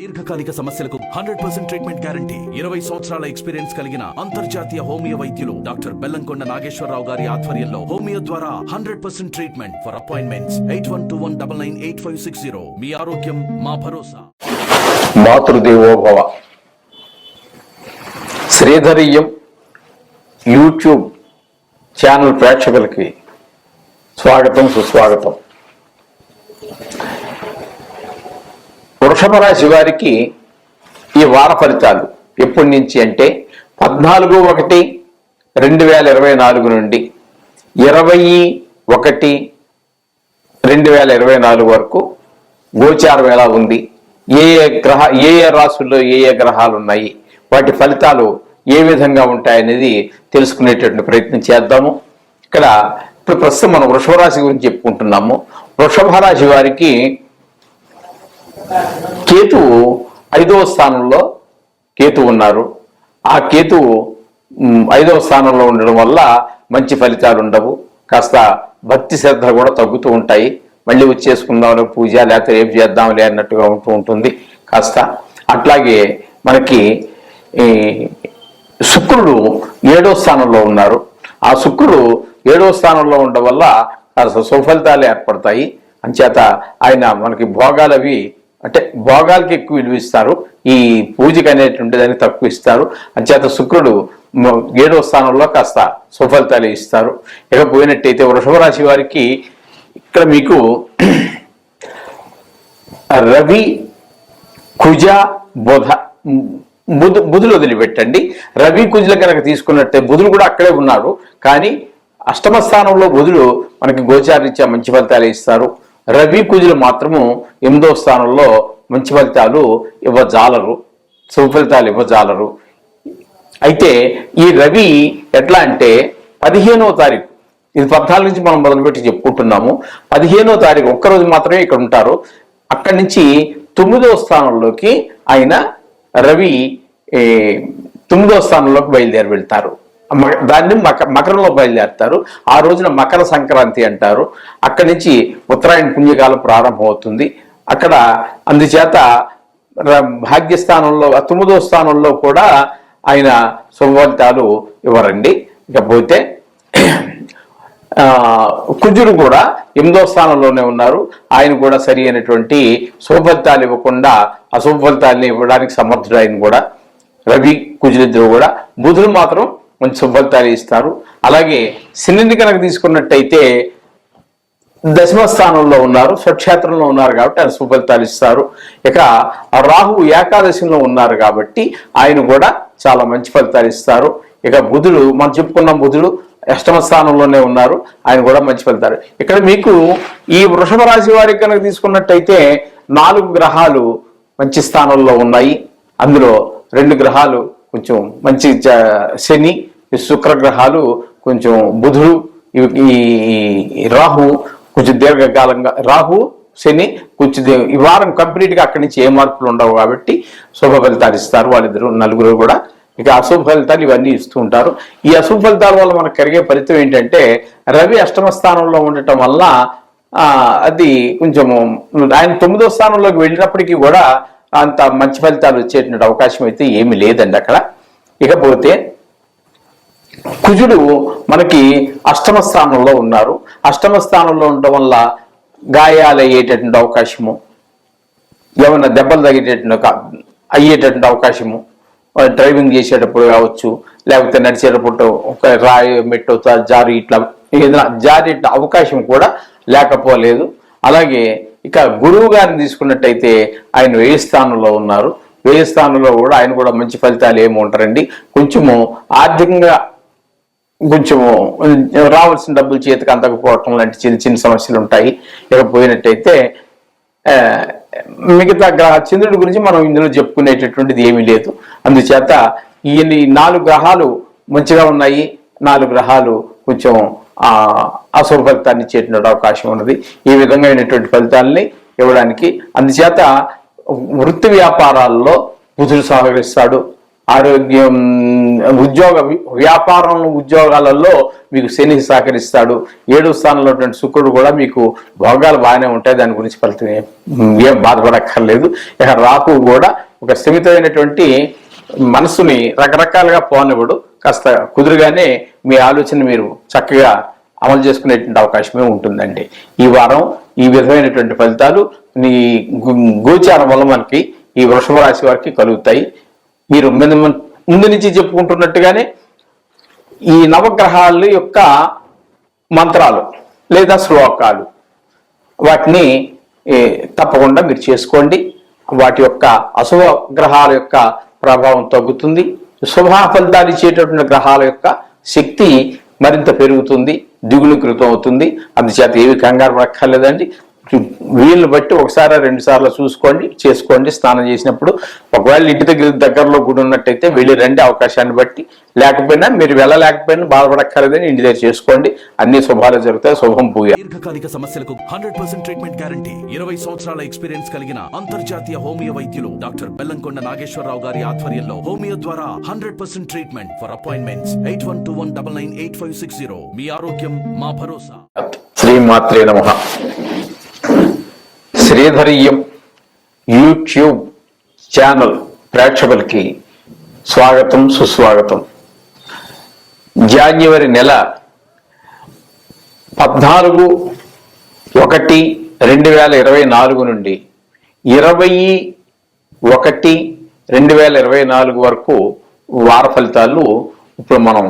దీర్ఘకాలిక సమస్యలకు 100% treatment guarantee 20 సంవత్సరాల ఎక్స్పీరియన్స్ కలిగిన అంతర్జాతీయ హోమియో వైద్యులు డాక్టర్ బెల్లంకొండ నాగేశ్వరరావు గారి ఆధ్వర్యంలో హోమియో ద్వారా 100% ట్రీట్మెంట్. For appointments 8121998560. మీ ఆరోగ్యం మా భరోసా. మాతృదేవోభవ. శ్రీధరీయం యూట్యూబ్ ఛానల్ ప్రేక్షకులకి స్వాగతం, సుస్వాగతం. వృషభ రాశి వారికి ఈ వార ఫలితాలు ఎప్పటి నుంచి అంటే 14/1/2024 నుండి 20/1/2024 వరకు గోచారం ఎలా ఉంది, ఏ రాశుల్లో ఏ గ్రహాలు ఉన్నాయి, వాటి ఫలితాలు ఏ విధంగా ఉంటాయనేది తెలుసుకునేటటువంటి ప్రయత్నం చేద్దాము. ఇక్కడ ఇప్పుడు ప్రస్తుతం మనం వృషభ రాశి గురించి చెప్పుకుంటున్నాము. వృషభ రాశి వారికి కేతువు 5వ స్థానంలో కేతువు ఉన్నారు. ఆ కేతువు 5వ స్థానంలో ఉండడం వల్ల మంచి ఫలితాలు ఉండవు. కాస్త భక్తి శ్రద్ధ కూడా తగ్గుతూ ఉంటాయి. మళ్ళీ వచ్చేసుకుందాం పూజ, లేకపోతే రేపు చేద్దాంలే అన్నట్టుగా ఉంటూ ఉంటుంది కాస్త. అట్లాగే మనకి శుక్రుడు 7వ స్థానంలో ఉన్నారు. ఆ శుక్రుడు 7వ స్థానంలో ఉండడం వల్ల కాస్త సుఫలితాలు ఏర్పడతాయి. అంచేత ఆయన మనకి భోగాలవి అంటే భోగాలకి ఎక్కువ విలువ ఇస్తారు, ఈ పూజకి అనేటువంటి దాన్ని తక్కువ ఇస్తారు. అంచేత శుక్రుడు 7వ స్థానంలో కాస్త సుఫలితాలు ఇస్తారు. ఇక పోయినట్టయితే వృషభ రాశి వారికి ఇక్కడ మీకు రవి, కుజ, బుధులు వదిలిపెట్టండి. రవి, కుజులు కనుక తీసుకున్నట్టే బుధులు కూడా అక్కడే ఉన్నారు. కానీ అష్టమ స్థానంలో బుధులు మనకి గోచారీత్యా మంచి ఫలితాలు ఇస్తారు. రవి, కుజులు మాత్రము 8వ స్థానంలో మంచి ఫలితాలు ఇవ్వజాలరు, సుఫలితాలు ఇవ్వజాలరు. అయితే ఈ రవి ఎట్లా అంటే 15వ తారీఖు, ఇది 14 నుంచి మనం మొదలుపెట్టి చెప్పుకుంటున్నాము. 15వ తారీఖు ఒక్కరోజు మాత్రమే ఇక్కడ ఉంటారు. అక్కడి నుంచి 9వ స్థానంలోకి ఆయన రవి 9వ స్థానంలోకి బయలుదేరి వెళ్తారు. దాన్ని మకరంలో బయలుదేరుతారు. ఆ రోజున మకర సంక్రాంతి అంటారు. అక్కడి నుంచి ఉత్తరాయణ పుణ్యకాలం ప్రారంభం అవుతుంది. అక్కడ అందుచేత భాగ్యస్థానంలో 9వ స్థానంలో కూడా ఆయన శుభఫలితాలు ఇవ్వరండి. ఇకపోతే కుజుడు కూడా 8వ స్థానంలోనే ఉన్నారు. ఆయన కూడా సరి అయినటువంటి శుభఫలితాలు ఇవ్వకుండా అశుభ ఫలితాలని ఇవ్వడానికి సమర్థుడు ఆయన కూడా. రవి, కుజులిద్దరు కూడా. బుధుడు మాత్రం మంచి శుభఫలితాలు ఇస్తారు. అలాగే శనిని కనుక తీసుకున్నట్టయితే 10వ స్థానంలో ఉన్నారు, స్వక్షేత్రంలో ఉన్నారు కాబట్టి ఆయన శుభఫలితాలు ఇస్తారు. ఇక రాహు ఏకాదశిలో ఉన్నారు కాబట్టి ఆయన కూడా చాలా మంచి ఫలితాలు ఇస్తారు. ఇక బుధుడు మనం చెప్పుకున్నాం, బుధుడు 8వ స్థానంలోనే ఉన్నారు, ఆయన కూడా మంచి ఫలితాలు. ఇక్కడ మీకు ఈ వృషభ రాశి వారికి కనుక తీసుకున్నట్టయితే 4 గ్రహాలు మంచి స్థానంలో ఉన్నాయి. అందులో 2 గ్రహాలు కొంచెం మంచి, శని, శుక్ర గ్రహాలు కొంచెం, బుధుడు, ఈ రాహు కొంచెం దీర్ఘకాలంగా, రాహు, శని కొంచెం ఈ వారం కంప్లీట్గా అక్కడి నుంచి ఏ మార్పులు ఉండవు కాబట్టి శుభ ఫలితాలు ఇస్తారు వాళ్ళిద్దరు, నలుగురు కూడా. ఇక అశుభ ఫలితాలు ఇవన్నీ ఇస్తూ ఉంటారు. ఈ అశుభ ఫలితాల వల్ల మనకు కలిగే ఫలితం ఏంటంటే రవి 8వ స్థానంలో ఉండటం వల్ల అది కొంచెము ఆయన 9వ స్థానంలోకి వెళ్ళినప్పటికీ కూడా అంత మంచి ఫలితాలు వచ్చేటువంటి అవకాశం అయితే ఏమీ లేదండి అక్కడ. ఇకపోతే కుజుడు మనకి 8వ స్థానంలో ఉన్నారు. 8వ స్థానంలో ఉండడం వల్ల గాయాలు అయ్యేటటువంటి అవకాశము, ఏమైనా దెబ్బలు అయ్యేటటువంటి అవకాశము, డ్రైవింగ్ చేసేటప్పుడు కావచ్చు, లేకపోతే నడిచేటప్పుడు ఒక రాయి మెట్టు జారి ఇట్లా ఏదైనా జారే అవకాశం కూడా లేకపోలేదు. అలాగే ఇక గురువు గారిని తీసుకున్నట్టయితే ఆయన 10వ స్థానంలో ఉన్నారు. 10వ స్థానంలో కూడా ఆయన కూడా మంచి ఫలితాలు ఏమి ఉంటారండి. కొంచెము ఆర్థికంగా కొంచెము రావాల్సిన డబ్బులు చేతికి అందకపోవటం లాంటి చిన్న చిన్న సమస్యలు ఉంటాయి. ఇక పోయినట్టయితే మిగతా చంద్రుడి గురించి మనం ఇందులో చెప్పుకునేటటువంటిది ఏమీ లేదు. అందుచేత ఈ 4 గ్రహాలు మంచిగా ఉన్నాయి, 4 గ్రహాలు కొంచెం అశుభ ఫలితాన్ని ఇచ్చేటువంటి అవకాశం ఉన్నది. ఈ విధంగా అయినటువంటి ఫలితాలని ఇవ్వడానికి అందుచేత వృత్తి వ్యాపారాల్లో బుధుడు సహకరిస్తాడు. ఆరోగ్యం, వ్యాపారం, ఉద్యోగాలలో మీకు శని సహకరిస్తాడు. 7వ స్థానంలో ఉన్నటువంటి శుక్రుడు కూడా మీకు భోగాలు బాగానే ఉంటాయి, దాని గురించి ఫలితం ఏం బాధపడక్కర్లేదు. ఇక రాహు కూడా ఒక స్థిమితమైనటువంటి మనసుని రకరకాలుగా పోనివ్వడు, కాస్త కుదురుగానే మీ ఆలోచన మీరు చక్కగా అమలు చేసుకునేటువంటి అవకాశమే ఉంటుందండి. ఈ వారం ఈ విధమైనటువంటి ఫలితాలు నీ గోచారం వల్ల మనకి ఈ వృషభ రాశి వారికి కలుగుతాయి. మీరు ముందు నుంచి చెప్పుకుంటున్నట్టుగానే ఈ నవగ్రహాల యొక్క మంత్రాలు లేదా శ్లోకాలు వాటిని తప్పకుండా మీరు చేసుకోండి. వాటి యొక్క అశుభ గ్రహాల యొక్క ప్రభావం తగ్గుతుంది, శుభ ఫలితాలు ఇచ్చేటటువంటి గ్రహాల యొక్క శక్తి మరింత పెరుగుతుంది, ద్విగుణీకృతం అవుతుంది. అందుచేత ఏవి కంగారు పడక్కర్లేదండి. వీళ్ళని బట్టి ఒకసారి 2 సార్లు చూసుకోండి, చేసుకోండి. స్నానం చేసినప్పుడు ఒకవేళ ఇంటి దగ్గరలో గుడి ఉన్నట్టయితే వెళ్ళి రండి, అవకాశాన్ని బట్టి. లేకపోయినా మీరు వెళ్ళలేకపోయినా బాధపడక్కర్లేదని ఇంటి దగ్గర చేసుకోండి, అన్ని శుభాలు జరుగుతాయి. శుభం పూయ. దీర్ఘకాలిక సమస్యలకు 100% ట్రీట్మెంట్ గ్యారంటీ. 20 సంవత్సరాల ఎక్స్పీరియన్స్ కలిగిన అంతర్జాతీయ హోమియో వైద్యులు డాక్టర్ బెల్లంకొండ నాగేశ్వరరావు గారి ఆధ్వర్యంలో హోమియో ద్వారా 100% ట్రీట్మెంట్. For appointments 8121998560. మీ ఆరోగ్యం మా భరోసా. శ్రీమాత్రే నమః. శ్రీధరీయం యూట్యూబ్ ఛానల్ ప్రేక్షకులకి స్వాగతం, సుస్వాగతం. జాన్యువరి నెల 14/1/2024 నుండి 20/1/2024 వరకు వార ఫలితాలు ఇప్పుడు మనం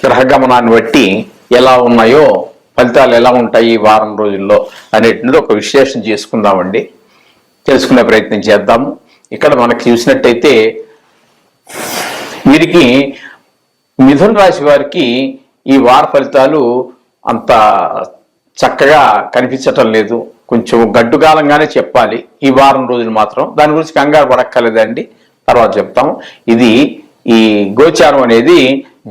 గ్రహగమనాన్ని బట్టి ఎలా ఉన్నాయో, ఫలితాలు ఎలా ఉంటాయి ఈ వారం రోజుల్లో అనేటువంటిది ఒక విశ్లేషణ చేసుకుందామండి, తెలుసుకునే ప్రయత్నం చేద్దాము. ఇక్కడ మనకి చూసినట్టయితే వీరికి మిథున రాశి వారికి ఈ వార ఫలితాలు అంత చక్కగా కనిపించటం లేదు, కొంచెం గడ్డుకాలంగానే చెప్పాలి ఈ వారం రోజులు మాత్రం. దాని గురించి కంగారు పడక్కర్లేదండి, తర్వాత చెప్తాము. ఇది ఈ గోచారం అనేది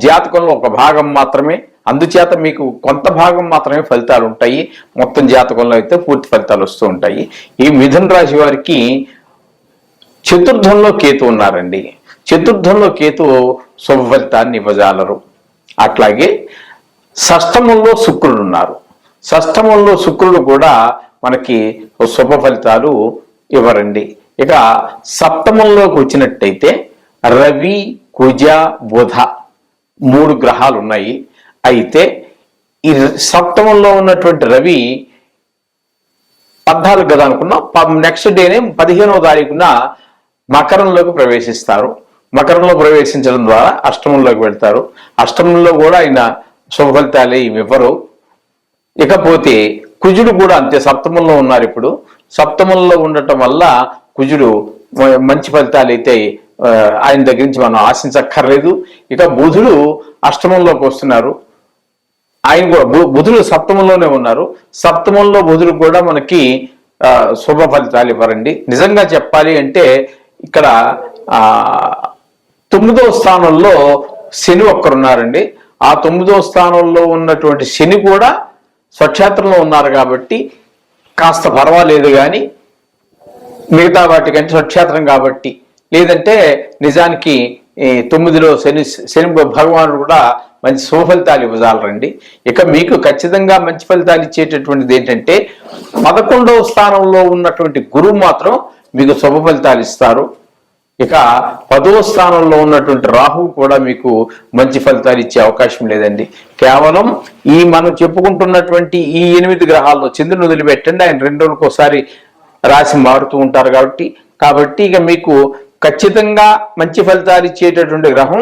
జాతకంలో ఒక భాగం మాత్రమే, అందుచేత మీకు కొంత భాగం మాత్రమే ఫలితాలు ఉంటాయి. మొత్తం జాతకంలో అయితే పూర్తి ఫలితాలు వస్తూ ఉంటాయి. ఈ మిథున రాశి వారికి చతుర్థంలో కేతు ఉన్నారండి. చతుర్థంలో కేతు శుభ ఫలితాన్ని ఇవ్వజాలరు. అట్లాగే షష్టమంలో శుక్రుడు ఉన్నారు. షష్టమంలో శుక్రుడు కూడా మనకి శుభ ఫలితాలు ఇవ్వరండి. ఇక సప్తమంలోకి వచ్చినట్టయితే రవి, కుజ, బుధ 3 గ్రహాలు ఉన్నాయి. అయితే ఈ సప్తమంలో ఉన్నటువంటి రవి 14 కదా అనుకున్నా, నెక్స్ట్ డేనే 15వ తారీఖున మకరంలోకి ప్రవేశిస్తారు. మకరంలో ప్రవేశించడం ద్వారా అష్టమంలోకి వెళ్తారు. అష్టమంలో కూడా ఆయన శుభ ఫలితాలే ఇవ్వరు. ఇకపోతే కుజుడు కూడా అంతే, సప్తమంలో ఉన్నారు. ఇప్పుడు సప్తమంలో ఉండటం వల్ల కుజుడు మంచి ఫలితాలు అయితే ఆయన దగ్గర నుంచి మనం ఆశించక్కర్లేదు. ఇక బుధుడు అష్టమంలోకి వస్తున్నారు. ఆయన కూడా బుధుడు సప్తమంలోనే ఉన్నారు. సప్తమంలో బుధుడు కూడా మనకి శుభ ఫలితాలు ఇవ్వరండి. నిజంగా చెప్పాలి అంటే ఇక్కడ 9వ స్థానంలో శని ఒక్కరున్నారండి. ఆ 9వ స్థానంలో ఉన్నటువంటి శని కూడా స్వక్షేత్రంలో ఉన్నారు కాబట్టి కాస్త పర్వాలేదు, కానీ మిగతా వాటికంటే స్వక్షేత్రం కాబట్టి, లేదంటే నిజానికి 9లో శని భగవానుడు కూడా మంచి శుభ ఫలితాలు ఇవ్వజాలరండి. ఇక మీకు ఖచ్చితంగా మంచి ఫలితాలు ఇచ్చేటటువంటిది ఏంటంటే 11వ స్థానంలో ఉన్నటువంటి గురువు మాత్రం మీకు శుభ ఫలితాలు ఇస్తారు. ఇక 10వ స్థానంలో ఉన్నటువంటి రాహు కూడా మీకు మంచి ఫలితాలు ఇచ్చే అవకాశం లేదండి. కేవలం ఈ మనం చెప్పుకుంటున్నటువంటి ఈ 8 గ్రహాల్లో చంద్రుని వదిలిపెట్టండి, ఆయన 2 రోజులకు ఒకసారి రాశి మారుతూ ఉంటారు కాబట్టి ఇక మీకు ఖచ్చితంగా మంచి ఫలితాలు ఇచ్చేటటువంటి గ్రహం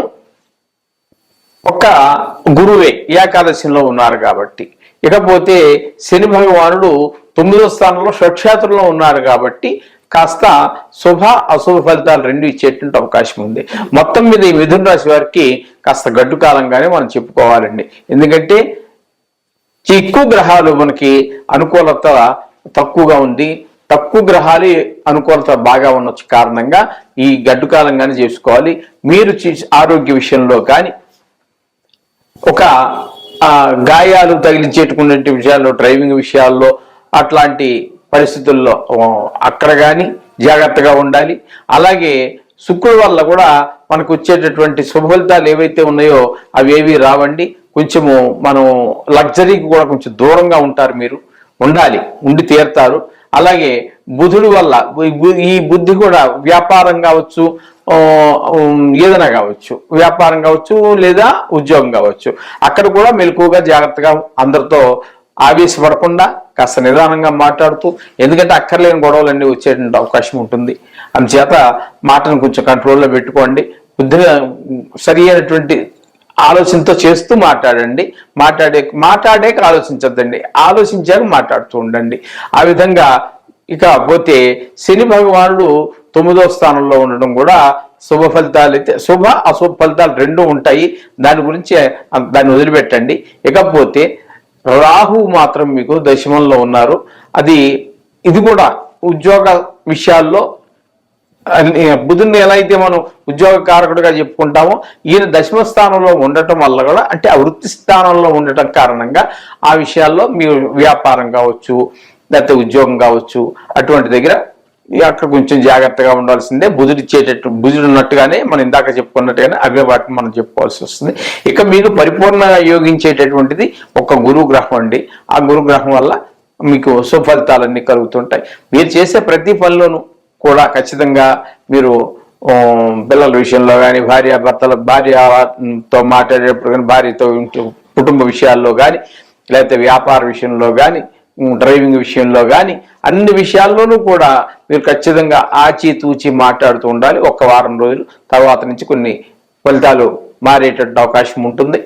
ఒక గురువే, ఏకాదశిలో ఉన్నారు కాబట్టి. ఇకపోతే శని భగవానుడు 9వ స్థానంలో స్వక్షేత్రంలో ఉన్నారు కాబట్టి కాస్త శుభ అశుభ ఫలితాలు 2 ఇచ్చేటువంటి అవకాశం ఉంది. మొత్తం మీద ఈ మిథున రాశి వారికి కాస్త గడ్డు కాలంగానే మనం చెప్పుకోవాలండి. ఎందుకంటే ఎక్కువ గ్రహాలు మనకి అనుకూలత తక్కువగా ఉంది, తక్కువ గ్రహాలు అనుకూలత బాగా ఉన్న కారణంగా ఈ గడ్డు కాలంగానే చేసుకోవాలి. మీరు ఆరోగ్య విషయంలో కానీ, ఒక గాయాలు తగిలించేటువంటి విషయాల్లో, డ్రైవింగ్ విషయాల్లో, అట్లాంటి పరిస్థితుల్లో అక్కడ కానీ జాగ్రత్తగా ఉండాలి. అలాగే శుక్రుడి వల్ల కూడా మనకు వచ్చేటటువంటి శుభ ఫలితాలు ఏవైతే ఉన్నాయో అవి ఏవి రావండి. కొంచెము మనం లగ్జరీకి కూడా కొంచెం దూరంగా ఉంటారు, మీరు ఉండాలి, ఉండి తీరుతారు. అలాగే బుధుడి వల్ల ఈ బుద్ధి కూడా వ్యాపారం కావచ్చు, ఏదైనా కావచ్చు, వ్యాపారం కావచ్చు లేదా ఉద్యోగం కావచ్చు, అక్కడ కూడా మెలకువగా జాగ్రత్తగా అందరితో ఆవేశపడకుండా కాస్త నిదానంగా మాట్లాడుతూ, ఎందుకంటే అక్కర్లేని గొడవలన్నీ వచ్చేటువంటి అవకాశం ఉంటుంది. అందుచేత మాటను కొంచెం కంట్రోల్లో పెట్టుకోండి. బుద్ధిగా సరి అయినటువంటి ఆలోచనతో చేస్తూ మాట్లాడండి. మాట్లాడాక ఆలోచించద్దండి, ఆలోచించాక మాట్లాడుతూ ఉండండి. ఆ విధంగా ఇక పోతే శని భగవానుడు 9వ స్థానంలో ఉండడం కూడా శుభ ఫలితాలు అయితే శుభ అశుభ ఫలితాలు రెండూ ఉంటాయి. దాని గురించి దాన్ని వదిలిపెట్టండి. ఇకపోతే రాహు మాత్రం మీకు దశమంలో ఉన్నారు. ఇది కూడా ఉద్యోగ విషయాల్లో బుధుని ఎలా అయితే మనం ఉద్యోగ కారకుడిగా చెప్పుకుంటామో, ఈయన దశమ స్థానంలో ఉండటం వల్ల కూడా, అంటే ఆ వృత్తి స్థానంలో ఉండటం కారణంగా ఆ విషయాల్లో మీరు వ్యాపారం కావచ్చు లేకపోతే ఉద్యోగం కావచ్చు అటువంటి దగ్గర అక్కడ కొంచెం జాగ్రత్తగా ఉండాల్సిందే. బుధుడు ఉన్నట్టుగానే మనం ఇందాక చెప్పుకున్నట్టుగానే అవే వాటిని మనం చెప్పుకోవాల్సి వస్తుంది. ఇక మీరు పరిపూర్ణంగా యోగించేటటువంటిది ఒక గురుగ్రహం అండి. ఆ గురుగ్రహం వల్ల మీకు సుఫలితాలన్నీ కలుగుతుంటాయి. మీరు చేసే ప్రతి పనిలోనూ కూడా ఖచ్చితంగా మీరు పిల్లల విషయంలో కానీ, భార్యతో మాట్లాడేటప్పుడు కానీ, భార్యతో కుటుంబ విషయాల్లో కానీ, లేకపోతే వ్యాపార విషయంలో కానీ, డ్రైవింగ్ విషయంలో కానీ, అన్ని విషయాల్లోనూ కూడా మీరు ఖచ్చితంగా ఆచితూచి మాట్లాడుతూ ఉండాలి. ఒక వారం రోజులు తర్వాత నుంచి కొన్ని ఫలితాలు మారేటట్టు అవకాశం ఉంటుంది.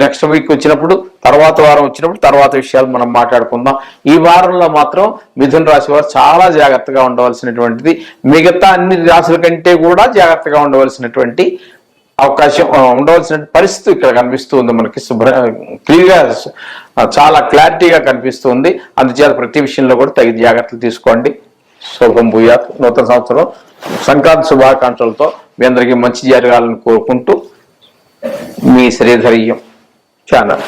నెక్స్ట్ వీక్ వచ్చినప్పుడు, తర్వాత వారం వచ్చినప్పుడు తర్వాత విషయాలు మనం మాట్లాడుకుందాం. ఈ వారంలో మాత్రం మిథున రాశి వారు చాలా జాగ్రత్తగా ఉండవలసినటువంటిది, మిగతా అన్ని రాశుల కంటే కూడా జాగ్రత్తగా ఉండవలసినటువంటి అవకాశం, ఉండవలసిన పరిస్థితి ఇక్కడ కనిపిస్తుంది. మనకి క్లియర్గా చాలా క్లారిటీగా కనిపిస్తుంది. అందుచేత ప్రతి విషయంలో కూడా తగిన జాగ్రత్తలు తీసుకోండి. శుభం భూయాత్. నూతన సంవత్సరం సంక్రాంతి శుభాకాంక్షలతో మీ అందరికీ మంచి జరగాలని కోరుకుంటూ మీ శ్రీధర్యం ఛానల్.